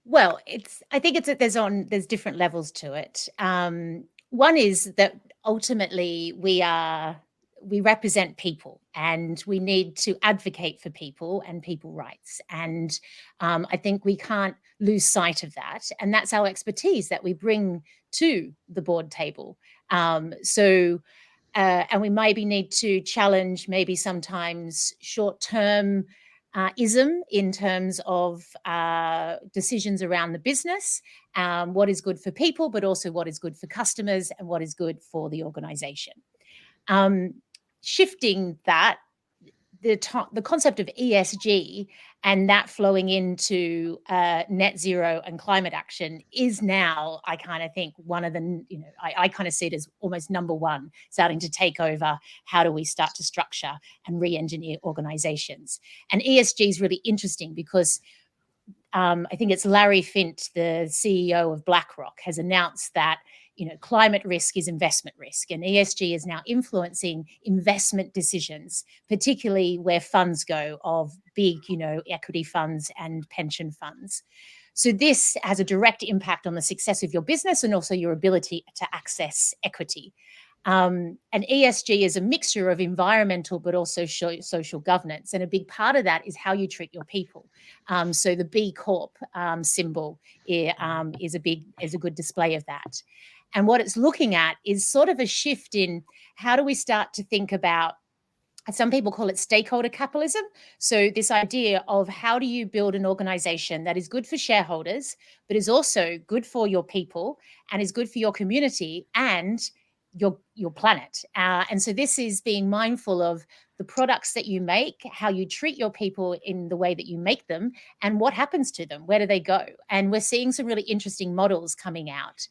Well, I think there's different levels to it. One is that ultimately we represent people, and we need to advocate for people and people rights. And I think we can't lose sight of that. And that's our expertise that we bring to the board table. And we maybe need to challenge maybe sometimes short-term ism in terms of decisions around the business, what is good for people, but also what is good for customers and what is good for the organization. Shifting that, the concept of ESG and that flowing into net zero and climate action is now, I kind of think, one of the, I kind of see it as almost number one, starting to take over. How do we start to structure and re-engineer organizations? And ESG is really interesting because I think it's Larry Fint, the CEO of BlackRock, has announced that climate risk is investment risk, and ESG is now influencing investment decisions, particularly where funds go, of big, equity funds and pension funds. So this has a direct impact on the success of your business and also your ability to access equity. And ESG is a mixture of environmental but also social governance. And a big part of that is how you treat your people. So the B Corp symbol is a good display of that. And what it's looking at is sort of a shift in how do we start to think about, some people call it stakeholder capitalism. So this idea of how do you build an organization that is good for shareholders, but is also good for your people and is good for your community and your planet. And so this is being mindful of the products that you make, how you treat your people in the way that you make them, and what happens to them, where do they go? And we're seeing some really interesting models coming out.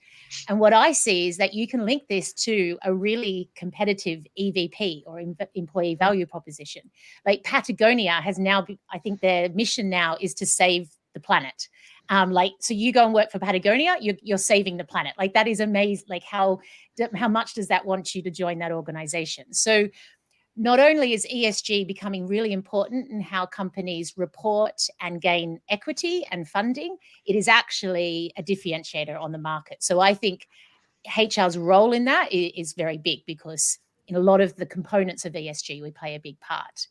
And what I see is that you can link this to a really competitive EVP, or employee value proposition. Like Patagonia has now, I think their mission now is to save the planet. So you go and work for Patagonia, you're saving the planet. Like, that is amazing. Like, how much does that want you to join that organization? So not only is ESG becoming really important in how companies report and gain equity and funding, it is actually a differentiator on the market. So I think HR's role in that is very big, because in a lot of the components of ESG, we play a big part.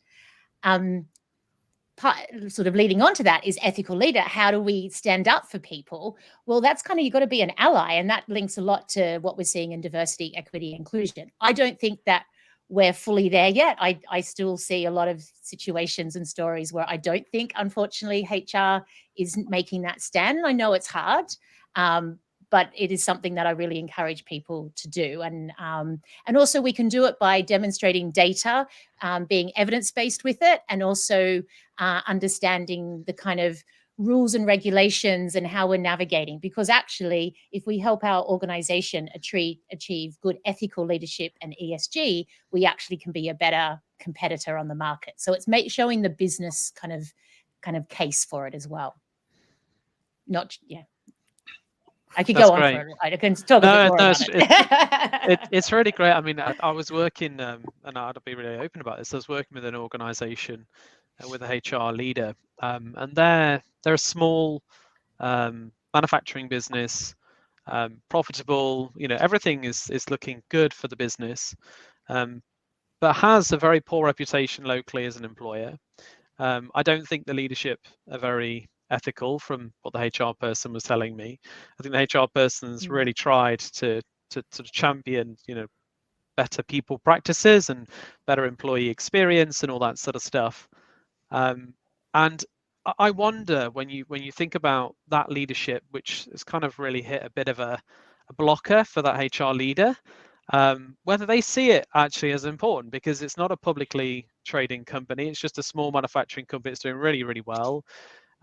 Sort of leading on to that is ethical leader. How do we stand up for people? Well, that's kind of, you've got to be an ally, and that links a lot to what we're seeing in diversity, equity, inclusion. I don't think that we're fully there yet. I still see a lot of situations and stories where I don't think, unfortunately, HR is making that stand. And I know it's hard, but it is something that I really encourage people to do. And also we can do it by demonstrating data, being evidence-based with it, and also understanding the kind of rules and regulations and how we're navigating. Because actually, if we help our organization achieve good ethical leadership and ESG, we actually can be a better competitor on the market. So it's showing the business kind of case for it as well. I could go on for it. I can talk a bit more about it. It's really great. I mean, I was working, and I'll be really open about this. I was working with an organization with a HR leader, and they're a small manufacturing business, profitable. Everything is looking good for the business, but has a very poor reputation locally as an employer. I don't think the leadership are very ethical, from what the HR person was telling me. I think the HR person's really tried to champion, better people practices and better employee experience and all that sort of stuff. And I wonder, when you think about that leadership, which has kind of really hit a bit of a blocker for that HR leader, whether they see it actually as important, because it's not a publicly trading company. It's just a small manufacturing company. It's doing really, really well.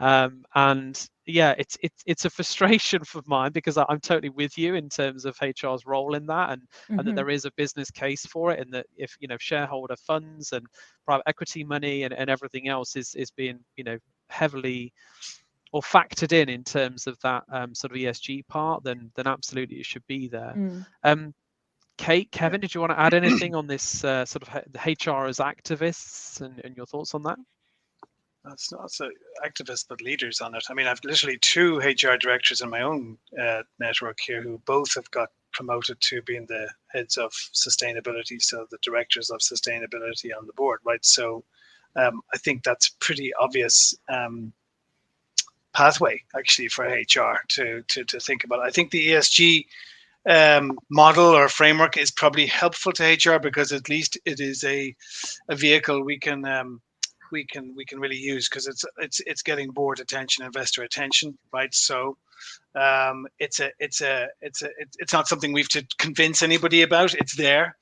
And yeah, it's a frustration for mine, because I'm totally with you in terms of HR's role in that, and that there is a business case for it, and that if shareholder funds and private equity money and everything else is being heavily or factored in terms of that sort of ESG part, then absolutely it should be there. Kate, Kevin, did you want to add anything on this sort of the HR as activists and your thoughts on that? It's not so activists, but leaders on it. I mean, I've literally 2 HR directors in my own network here who both have got promoted to being the heads of sustainability, so the directors of sustainability on the board, right? So I think that's pretty obvious pathway actually for HR to think about. I think the ESG model or framework is probably helpful to HR because at least it is a vehicle we can really use because it's getting board attention, investor attention, right? So it's not something we have to convince anybody about. It's there.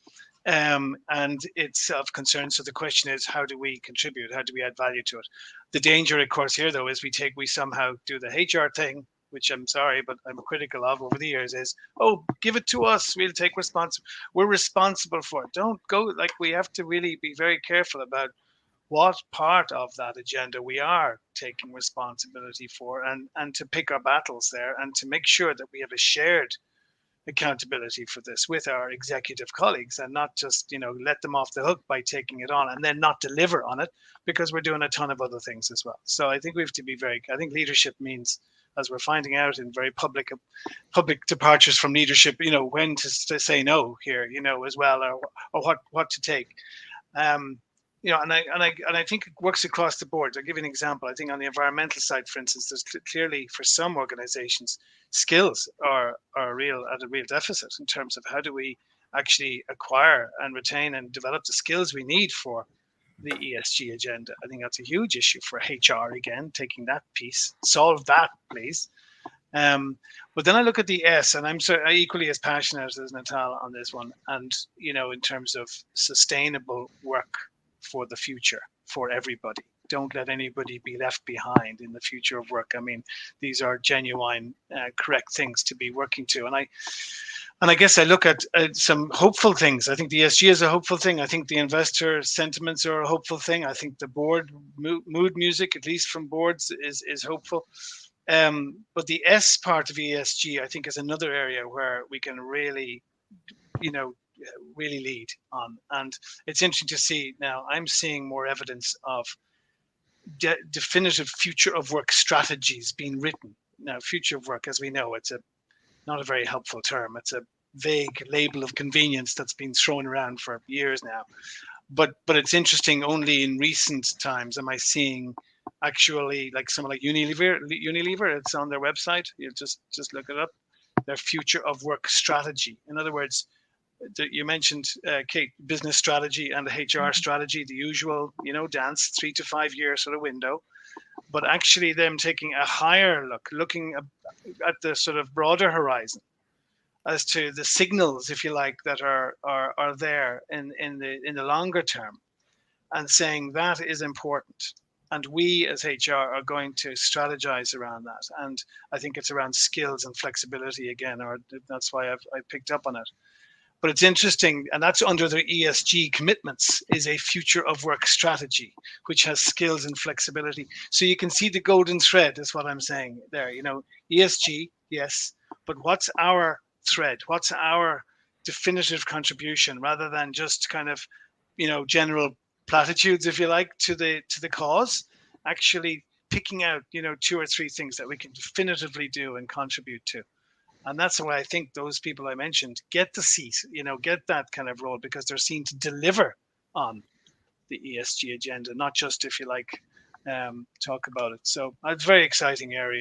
And it's of concern. So the question is, how do we contribute? How do we add value to it? The danger, of course, here though is we somehow do the HR thing, which I'm sorry, but I'm critical of over the years. Is give it to us. We'll take We're responsible for it. Don't go like we have to really be very careful about what part of that agenda we are taking responsibility for, and to pick our battles there, and to make sure that we have a shared accountability for this with our executive colleagues, and not just let them off the hook by taking it on and then not deliver on it because we're doing a ton of other things as well. So I think we have to be I think leadership means, as we're finding out in very public departures from leadership, when to say no here, as well, or what to take. And I think it works across the board. I'll give you an example. I think on the environmental side, for instance, there's clearly for some organizations, skills are at a real deficit in terms of how do we actually acquire and retain and develop the skills we need for the ESG agenda. I think that's a huge issue for HR again, taking that piece, solve that, please. But then I look at the S, and I'm equally as passionate as Natal on this one. And in terms of sustainable work for the future for everybody. Don't let anybody be left behind in the future of work. I mean, these are genuine, correct things to be working to. And I guess I look at some hopeful things. I think the ESG is a hopeful thing. I think the investor sentiments are a hopeful thing. I think the board mood music, at least from boards, is hopeful. But the S part of ESG, I think, is another area where we can really, really lead on. And it's interesting to see now. I'm seeing more evidence of definitive future of work strategies being written. Now, future of work, as we know, it's not a very helpful term. It's a vague label of convenience that's been thrown around for years now. But it's interesting. Only in recent times am I seeing actually, like someone like Unilever. It's on their website. You just look it up. Their future of work strategy. In other words, you mentioned, Kate, business strategy and the HR strategy, the usual, dance, 3 to 5 year sort of window, but actually them taking a higher look, looking at the sort of broader horizon as to the signals, if you like, that are there in the longer term, and saying that is important. And we as HR are going to strategize around that. And I think it's around skills and flexibility again, or that's why I picked up on it. But it's interesting, and that's under the ESG commitments, is a future of work strategy, which has skills and flexibility. So you can see the golden thread is what I'm saying there. ESG, yes, but what's our thread? What's our definitive contribution, rather than just kind of, general platitudes, if you like, to the cause? Actually picking out, 2 or 3 things that we can definitively do and contribute to. And that's why I think those people I mentioned get the seat, get that kind of role, because they're seen to deliver on the ESG agenda, not just, if you like, talk about it. So it's a very exciting area.